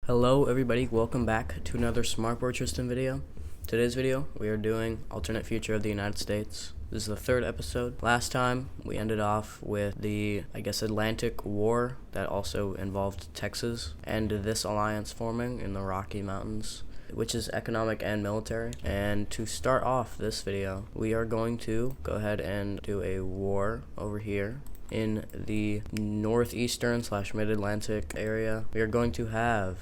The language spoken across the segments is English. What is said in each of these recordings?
Hello everybody, welcome back to another Smartboard Tristan video. Today's video, we are doing alternate future of the United States. This is the third episode. Last time, we ended off with the, Atlantic War that also involved Texas and this alliance forming in the Rocky Mountains, which is economic and military. And to start off this video, we are going to go ahead and do a war over here in the northeastern / mid-Atlantic area. We are going to have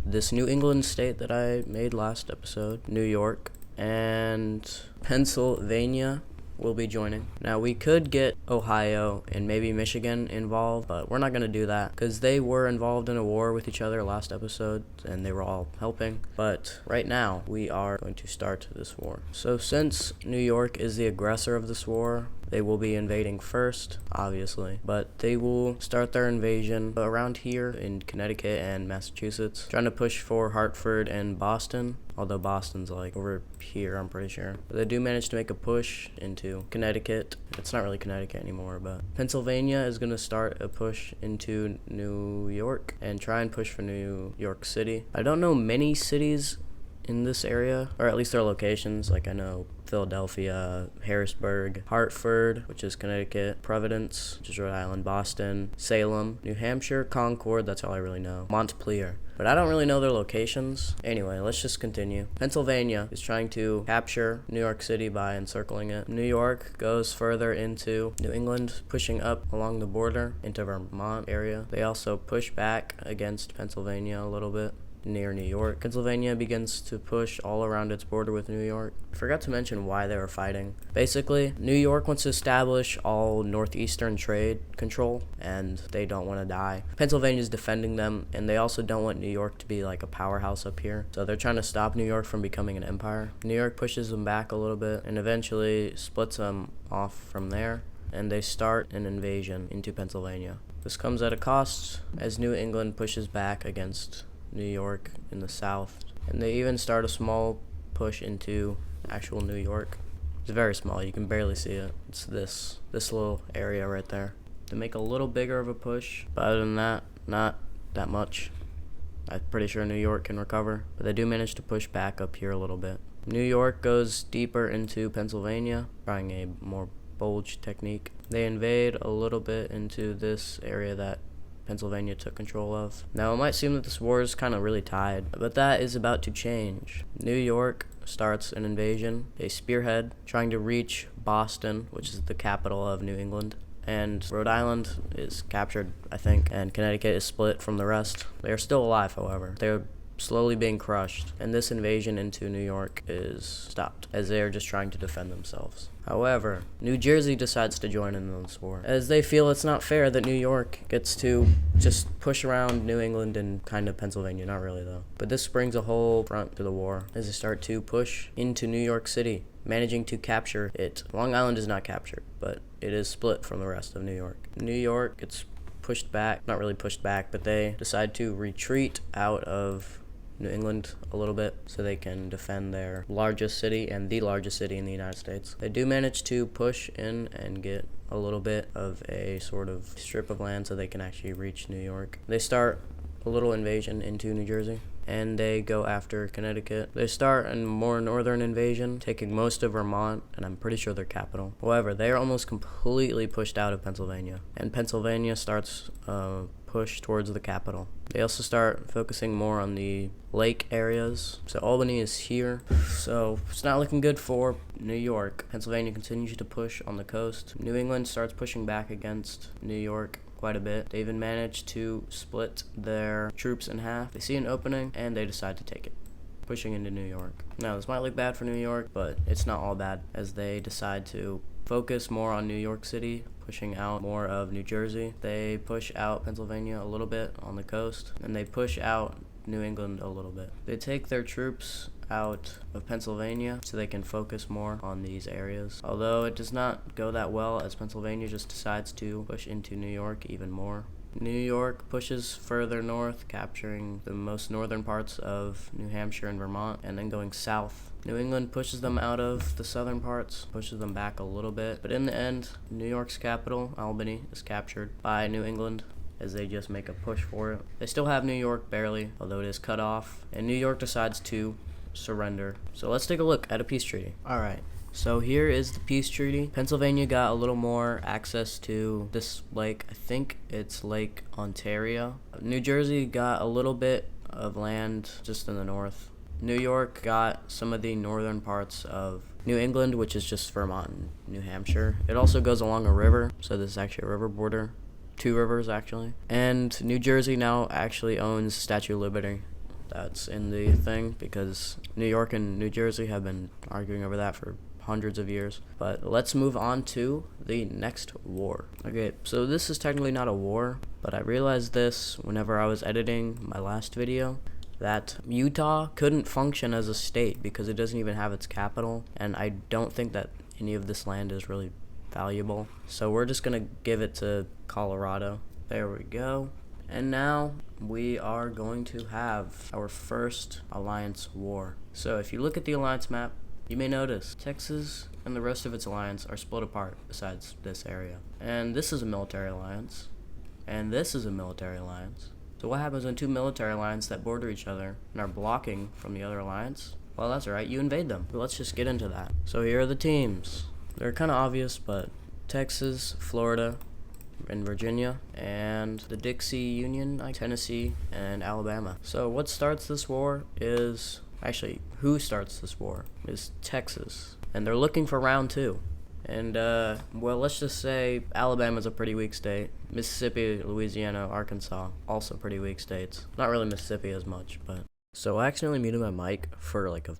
this New England state that I made last episode, New York, and Pennsylvania will be joining. Now we could get Ohio and maybe Michigan involved, but we're not going to do that because they were involved in a war with each other last episode and they were all helping. But right now we are going to start this war. So since New York is the aggressor of this war, they will be invading first, obviously, but they will start their invasion around here in Connecticut and Massachusetts, trying to push for Hartford and Boston, although Boston's like over here, I'm pretty sure. But they do manage to make a push into Connecticut. It's not really Connecticut anymore, but Pennsylvania is going to start a push into New York and try and push for New York City. I don't know many cities in this area, or at least their locations. Like I know Philadelphia, Harrisburg, Hartford, which is Connecticut, Providence, which is Rhode Island, Boston, Salem, New Hampshire, Concord, that's all I really know, Montpelier. But I don't really know their locations. Anyway, let's just continue. Pennsylvania is trying to capture New York City by encircling it. New York goes further into New England, pushing up along the border into Vermont area. They also push back against Pennsylvania a little bit near New York. Pennsylvania begins to push all around its border with New York. I forgot to mention why they were fighting. Basically, New York wants to establish all northeastern trade control, and they don't want to die. Pennsylvania's defending them, and they also don't want New York to be like a powerhouse up here. So they're trying to stop New York from becoming an empire. New York pushes them back a little bit, and eventually splits them off from there, and they start an invasion into Pennsylvania. This comes at a cost, as New England pushes back against New York in the south, and they even start a small push into actual New York. It's very small, you can barely see it. It's this little area right there. They make a little bigger of a push, but other than that, not that much. I'm pretty sure New York can recover, but they do manage to push back up here a little bit. New York goes deeper into Pennsylvania, trying a more bulge technique. They invade a little bit into this area that Pennsylvania took control of. Now, it might seem that this war is kind of really tied, but that is about to change. New York starts an invasion, a spearhead, trying to reach Boston, which is the capital of New England. And Rhode Island is captured, I think, and Connecticut is split from the rest. They are still alive, however. They're slowly being crushed, and this invasion into New York is stopped, as they are just trying to defend themselves. However, New Jersey decides to join in this war, as they feel it's not fair that New York gets to just push around New England and kind of Pennsylvania. Not really, though. But this brings a whole front to the war, as they start to push into New York City, managing to capture it. Long Island is not captured, but it is split from the rest of New York. New York gets pushed back, not really pushed back, but they decide to retreat out of New England a little bit so they can defend their largest city and the largest city in the United States. They do manage to push in and get a little bit of a sort of strip of land so they can actually reach New York. They start a little invasion into New Jersey, and they go after Connecticut. They start a more northern invasion, taking most of Vermont, and I'm pretty sure their capital. However, they are almost completely pushed out of Pennsylvania, and Pennsylvania starts push towards the capital. They also start focusing more on the lake areas. So Albany is here. So it's not looking good for New York. Pennsylvania continues to push on the coast. New England starts pushing back against New York quite a bit. They even manage to split their troops in half. They see an opening and they decide to take it, pushing into New York. Now, this might look bad for New York, but it's not all bad, as they decide to focus more on New York City, pushing out more of New Jersey. They push out Pennsylvania a little bit on the coast, and they push out New England a little bit. They take their troops out of Pennsylvania so they can focus more on these areas. Although it does not go that well, as Pennsylvania just decides to push into New York even more. New York pushes further north, capturing the most northern parts of New Hampshire and Vermont, and then going south. New England pushes them out of the southern parts, pushes them back a little bit, but in the end, New York's capital, Albany, is captured by New England, as they just make a push for it. They still have New York barely, although it is cut off, and New York decides to surrender. So let's take a look at a peace treaty. Alright, so here is the peace treaty. Pennsylvania got a little more access to this lake. I think it's Lake Ontario. New Jersey got a little bit of land just in the north. New York got some of the northern parts of New England, which is just Vermont and New Hampshire. It also goes along a river, so this is actually a river border. 2 rivers, actually. And New Jersey now actually owns Statue of Liberty. That's in the thing because New York and New Jersey have been arguing over that for hundreds of years. But let's move on to the next war. Okay, so this is technically not a war, but I realized this whenever I was editing my last video, that Utah couldn't function as a state because it doesn't even have its capital, and I don't think that any of this land is really valuable. So we're just gonna give it to Colorado. There we go. And now we are going to have our first alliance war. So if you look at the alliance map, you may notice Texas and the rest of its alliance are split apart besides this area. And this is a military alliance, and this is a military alliance. So what happens when 2 military alliances that border each other and are blocking from the other alliance? Well, that's right, you invade them. But let's just get into that. So here are the teams. They're kind of obvious, but Texas, Florida, and Virginia, and the Dixie Union, Tennessee, and Alabama. So what starts this war is, actually, who starts this war is Texas. And they're looking for round 2. And, well, let's just say Alabama's a pretty weak state. Mississippi, Louisiana, Arkansas, also pretty weak states. Not really Mississippi as much, but... So I accidentally muted my mic for like a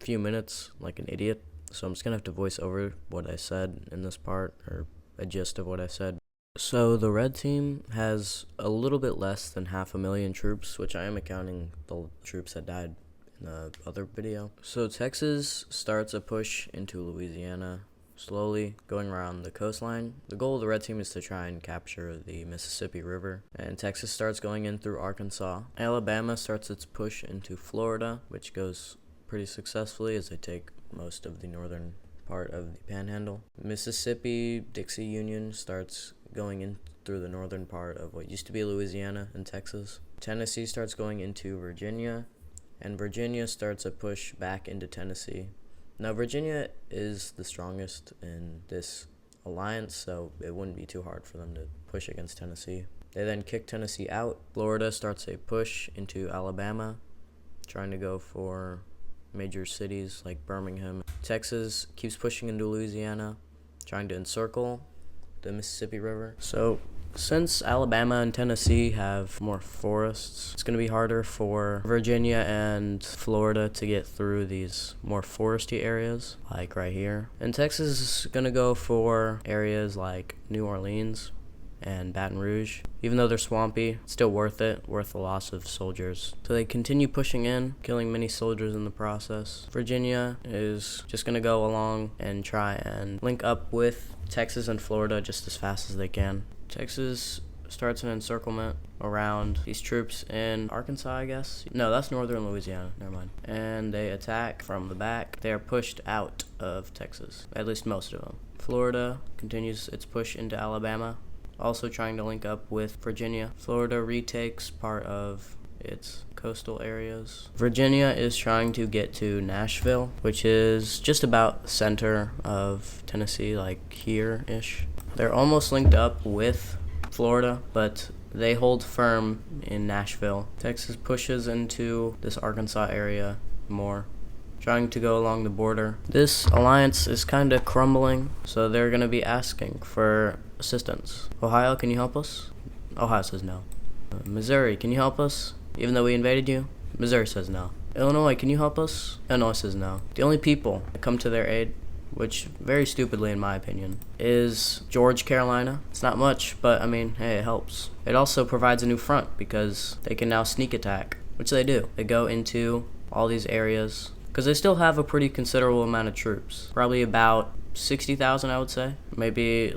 few minutes, like an idiot. So I'm just gonna have to voice over what I said in this part, or a gist of what I said. So the red team has a little bit less than 500,000 troops, which I am accounting the troops that died in the other video. So Texas starts a push into Louisiana, slowly going around the coastline. The goal of the red team is to try and capture the Mississippi River, and Texas starts going in through Arkansas. Alabama starts its push into Florida, which goes pretty successfully as they take most of the northern part of the panhandle. Mississippi, Dixie Union starts going in through the northern part of what used to be Louisiana and Texas. Tennessee starts going into Virginia, and Virginia starts a push back into Tennessee. Now, Virginia is the strongest in this alliance, so it wouldn't be too hard for them to push against Tennessee. They then kick Tennessee out. Florida starts a push into Alabama, trying to go for major cities like Birmingham. Texas keeps pushing into Louisiana, trying to encircle the Mississippi River. So since Alabama and Tennessee have more forests, it's going to be harder for Virginia and Florida to get through these more foresty areas, like right here. And Texas is going to go for areas like New Orleans and Baton Rouge. Even though they're swampy, it's still worth it, worth the loss of soldiers. So they continue pushing in, killing many soldiers in the process. Virginia is just going to go along and try and link up with Texas and Florida just as fast as they can. Texas starts an encirclement around these troops in Arkansas, I guess. No, that's northern Louisiana. Never mind. And they attack from the back. They are pushed out of Texas, at least most of them. Florida continues its push into Alabama, also trying to link up with Virginia. Florida retakes part of its coastal areas. Virginia is trying to get to Nashville, which is just about the center of Tennessee, like here-ish. They're almost linked up with Florida, but they hold firm in Nashville. Texas pushes into this Arkansas area more, trying to go along the border. This alliance is kind of crumbling, so they're going to be asking for assistance. Ohio, can you help us? Ohio says no. Missouri, can you help us? Even though we invaded you? Missouri says no. Illinois, can you help us? Illinois says no. The only people that come to their aid, which very stupidly in my opinion, is Georgia, Carolina. It's not much, but I mean, hey, it helps. It also provides a new front because they can now sneak attack, which they do. They go into all these areas because they still have a pretty considerable amount of troops. Probably about 60,000, I would say. Maybe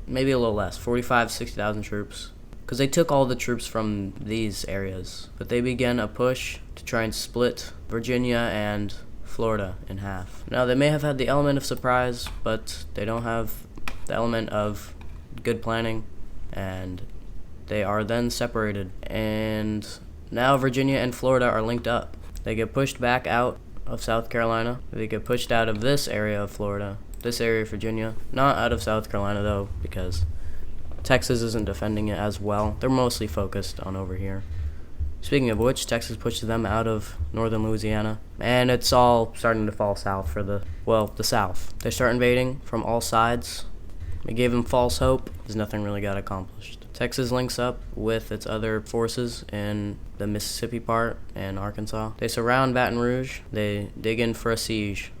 maybe a little less, 45, 60,000 troops. Because they took all the troops from these areas. But they began a push to try and split Virginia and Florida in half. Now, they may have had the element of surprise, but they don't have the element of good planning and They are then separated, and now Virginia and Florida are linked up. They get pushed back out of South Carolina. They get pushed out of this area of Florida, this area of Virginia. Not out of South Carolina, though, because Texas isn't defending it as well. They're mostly focused on over here. Speaking of which, Texas pushed them out of northern Louisiana, and it's all starting to fall south for the South. They start invading from all sides. It gave them false hope, because nothing really got accomplished. Texas links up with its other forces in the Mississippi part and Arkansas. They surround Baton Rouge. They dig in for a siege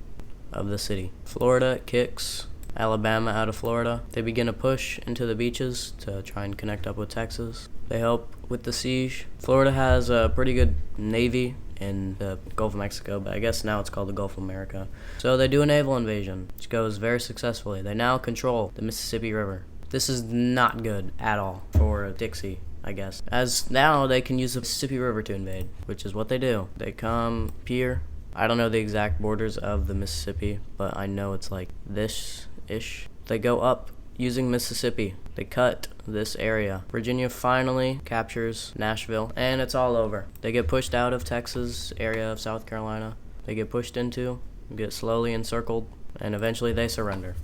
of the city. Florida kicks Alabama out of Florida. They begin a push into the beaches to try and connect up with Texas. They help with the siege. Florida has a pretty good navy in the Gulf of Mexico, but I guess now it's called the Gulf of America. So they do a naval invasion, which goes very successfully. They now control the Mississippi River. This is not good at all for Dixie, I guess, as now they can use the Mississippi River to invade, which is what they do. They come here. I don't know the exact borders of the Mississippi, but I know it's like this-ish. They go up using Mississippi. They cut this area. Virginia finally captures Nashville, and it's all over. They get pushed out of Texas area of South Carolina. They get pushed into, get slowly encircled, and eventually they surrender.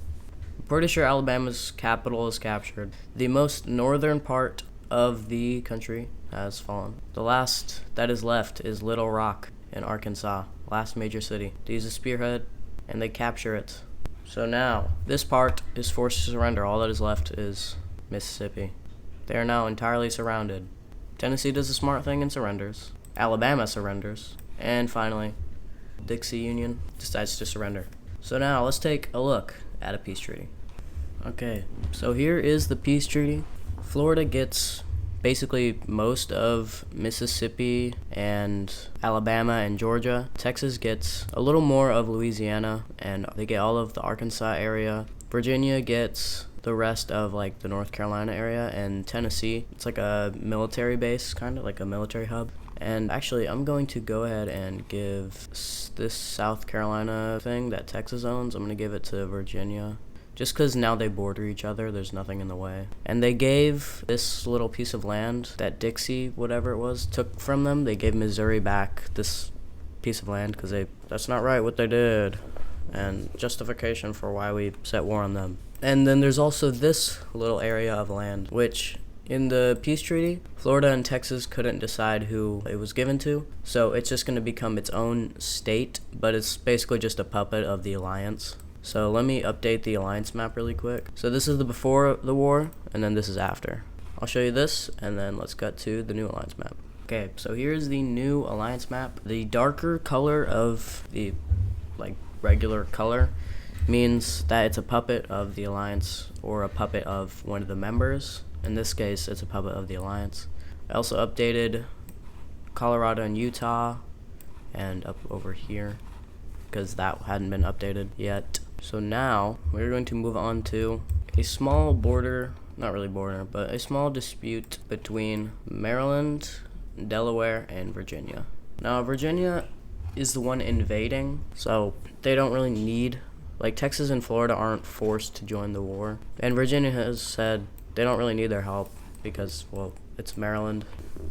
I'm pretty sure Alabama's capital is captured. The most northern part of the country has fallen. The last that is left is Little Rock in Arkansas, last major city. They use a spearhead, and they capture it. So now, this part is forced to surrender. All that is left is Mississippi. They are now entirely surrounded. Tennessee does a smart thing and surrenders. Alabama surrenders. And finally, Dixie Union decides to surrender. So now, let's take a look at a peace treaty. Okay, so here is the peace treaty. Florida gets basically most of Mississippi and Alabama and Georgia. Texas gets a little more of Louisiana, and they get all of the Arkansas area. Virginia gets the rest of like the North Carolina area, and Tennessee, it's like a military base, kind of like a military hub. And actually, I'm going to go ahead and give this South Carolina thing that Texas owns, I'm going to give it to Virginia. Just because now they border each other, there's nothing in the way. And they gave this little piece of land that Dixie, whatever it was, took from them. They gave Missouri back this piece of land because that's not right what they did. And justification for why we set war on them. And then there's also this little area of land, which in the peace treaty, Florida and Texas couldn't decide who it was given to. So it's just going to become its own state, but it's basically just a puppet of the alliance. So let me update the alliance map really quick. So this is the before the war, and then this is after. I'll show you this, and then let's cut to the new alliance map. Okay, so here's the new alliance map. The darker color of the regular color means that it's a puppet of the alliance or a puppet of one of the members. In this case, it's a puppet of the alliance. I also updated Colorado and Utah and up over here because that hadn't been updated yet. So now we're going to move on to a small border, not really border, but a small dispute between Maryland, Delaware, and Virginia. Now Virginia is the one invading, so they don't really need, Texas and Florida aren't forced to join the war. And Virginia has said they don't really need their help because, it's Maryland.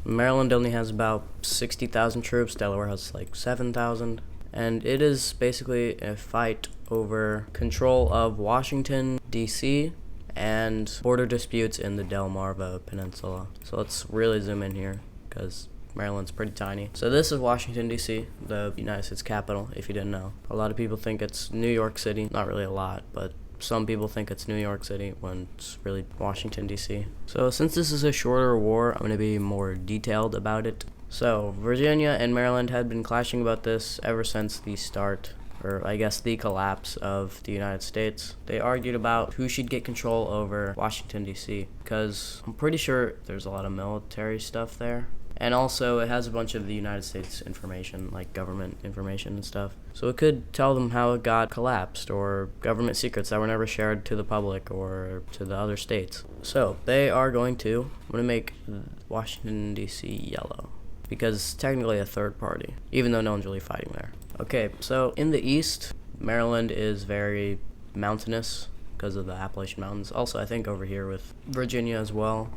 Maryland only has about 60,000 troops, Delaware has 7,000. And it is basically a fight over control of Washington, D.C., and border disputes in the Delmarva Peninsula. So let's really zoom in here, because Maryland's pretty tiny. So this is Washington, D.C., the United States capital, if you didn't know. A lot of people think it's New York City. Not really a lot, but some people think it's New York City when it's really Washington, D.C. So since this is a shorter war, I'm going to be more detailed about it. So, Virginia and Maryland had been clashing about this ever since the start, or I guess the collapse of the United States. They argued about who should get control over Washington, D.C., because I'm pretty sure there's a lot of military stuff there. And also, it has a bunch of the United States information, like government information and stuff. So it could tell them how it got collapsed, or government secrets that were never shared to the public or to the other states. So, I'm going to make Washington, D.C. yellow, because technically a third party, even though no one's really fighting there. Okay, so in the east, Maryland is very mountainous because of the Appalachian Mountains. Also, I think over here with Virginia as well.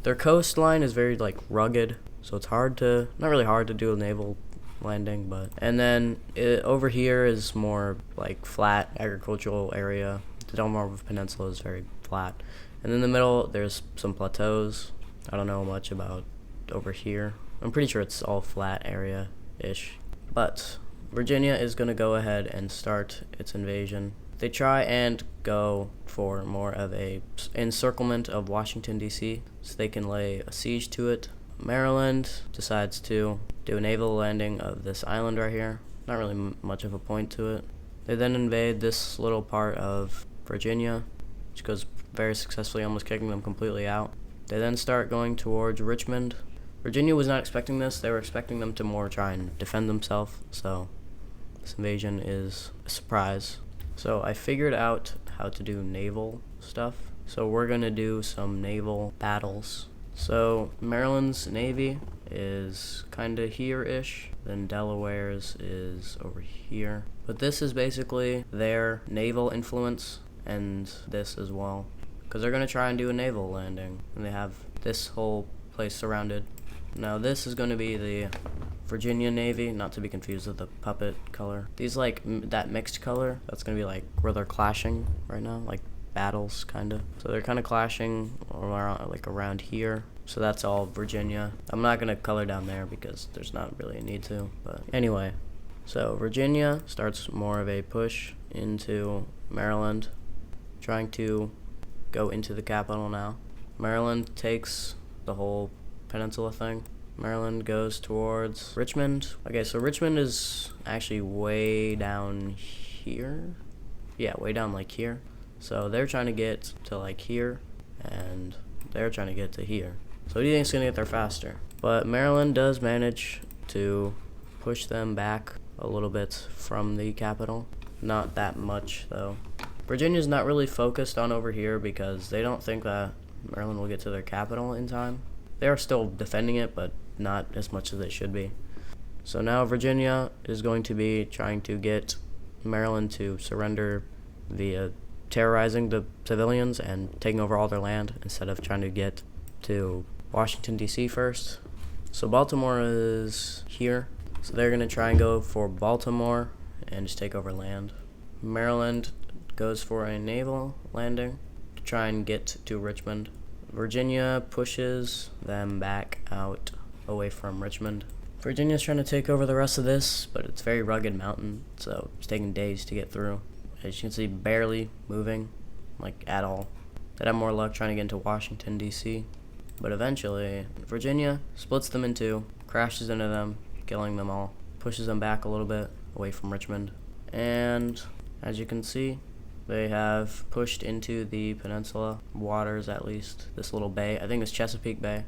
Their coastline is very like rugged, so it's hard to, not really hard to do a naval landing, but, and then over here is more like flat agricultural area. The Delmarva Peninsula is very flat, and in the middle there's some plateaus. I don't know much about over here. I'm pretty sure it's all flat area-ish. But Virginia is going to go ahead and start its invasion. They try and go for more of a encirclement of Washington D.C. so they can lay a siege to it. Maryland decides to do a naval landing of this island right here. Not really much of a point to it. They then invade this little part of Virginia, which goes very successfully, almost kicking them completely out. They then start going towards Richmond. Virginia was not expecting this. They were expecting them to more try and defend themselves, so this invasion is a surprise. So I figured out how to do naval stuff. So we're going to do some naval battles. So Maryland's navy is kind of here-ish, then Delaware's is over here. But this is basically their naval influence, and this as well, because they're going to try and do a naval landing, and they have this whole place surrounded. Now this is going to be the Virginia Navy, not to be confused with the puppet color. These like that mixed color, that's going to be like where they're clashing right now, like battles kind of. So they're kind of clashing around, like around here. So that's all Virginia. I'm not going to color down there because there's not really a need to. But anyway, so Virginia starts more of a push into Maryland, trying to go into the capital now. Maryland takes the whole peninsula thing. Maryland goes towards Richmond. Okay, so Richmond is actually way down here. Yeah, way down like here. So they're trying to get to like here, and they're trying to get to here. So who do you think's gonna get there faster? But Maryland does manage to push them back a little bit from the capital. Not that much though. Virginia's not really focused on over here because they don't think that Maryland will get to their capital in time. They are still defending it, but not as much as they should be. So now Virginia is going to be trying to get Maryland to surrender via terrorizing the civilians and taking over all their land instead of trying to get to Washington D.C. first. So Baltimore is here. So they're going to try and go for Baltimore and just take over land. Maryland goes for a naval landing to try and get to Richmond. Virginia pushes them back out away from Richmond. Virginia's trying to take over the rest of this, but it's very rugged mountain, so it's taking days to get through. As you can see, barely moving, like at all. They'd have more luck trying to get into Washington, D.C. But eventually, Virginia splits them in two, crashes into them, killing them all, pushes them back a little bit away from Richmond. And as you can see, they have pushed into the peninsula waters, at least this little bay. I think it's Chesapeake Bay.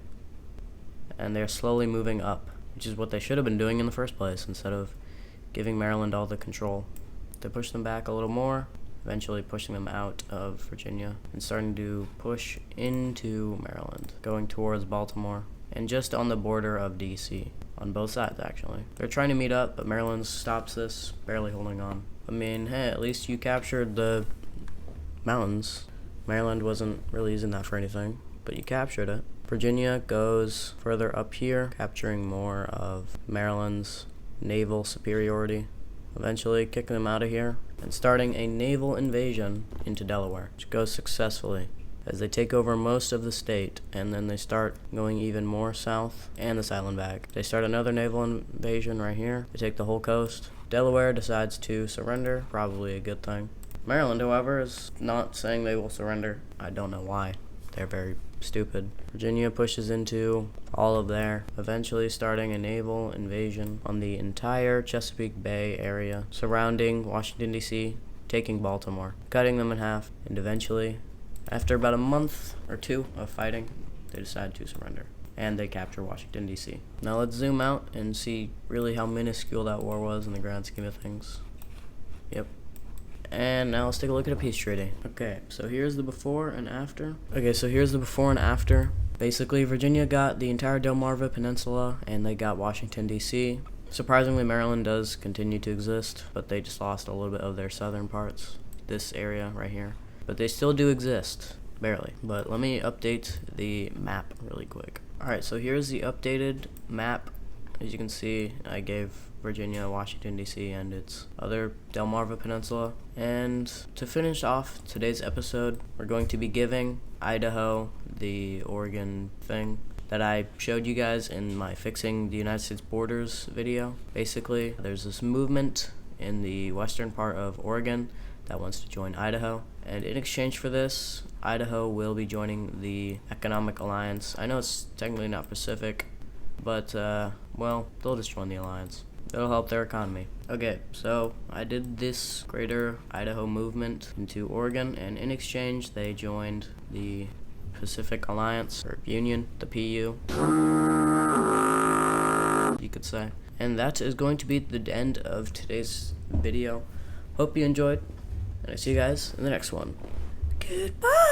And they're slowly moving up, which is what they should have been doing in the first place instead of giving Maryland all the control. They push them back a little more, eventually pushing them out of Virginia and starting to push into Maryland, going towards Baltimore and just on the border of D.C. on both sides, actually. They're trying to meet up, but Maryland stops this, barely holding on. I mean, hey, at least you captured the mountains. Maryland wasn't really using that for anything, but you captured it. Virginia goes further up here, capturing more of Maryland's naval superiority, eventually kicking them out of here and starting a naval invasion into Delaware, which goes successfully as they take over most of the state, and then they start going even more south and this island back. They start another naval invasion right here. They take the whole coast. Delaware decides to surrender, probably a good thing. Maryland, however, is not saying they will surrender. I don't know why. They're very stupid. Virginia pushes into all of there, eventually starting a naval invasion on the entire Chesapeake Bay area surrounding Washington, D.C., taking Baltimore, cutting them in half, and eventually, after about a month or two of fighting, they decide to surrender, and they capture Washington, D.C. Now let's zoom out and see really how minuscule that war was in the grand scheme of things. Yep. And now let's take a look at a peace treaty. Okay, so here's the before and after. Basically, Virginia got the entire Delmarva Peninsula, and they got Washington, D.C. Surprisingly, Maryland does continue to exist, but they just lost a little bit of their southern parts, this area right here. But they still do exist. barely. But let me update the map really quick. Alright, so here's the updated map. As you can see, I gave Virginia, Washington D.C, and its other Delmarva Peninsula. And to finish off today's episode, we're going to be giving Idaho the Oregon thing that I showed you guys in my Fixing the United States Borders video. Basically, there's this movement in the western part of Oregon that wants to join Idaho, and in exchange for this, Idaho will be joining the Economic Alliance. I know it's technically not Pacific, but well, they'll just join the alliance. It'll help their economy. Okay, so I did this Greater Idaho movement into Oregon, and in exchange they joined the Pacific Alliance, or Union, the PU, you could say. And that is going to be the end of today's video. Hope you enjoyed, and I see you guys in the next one. Goodbye!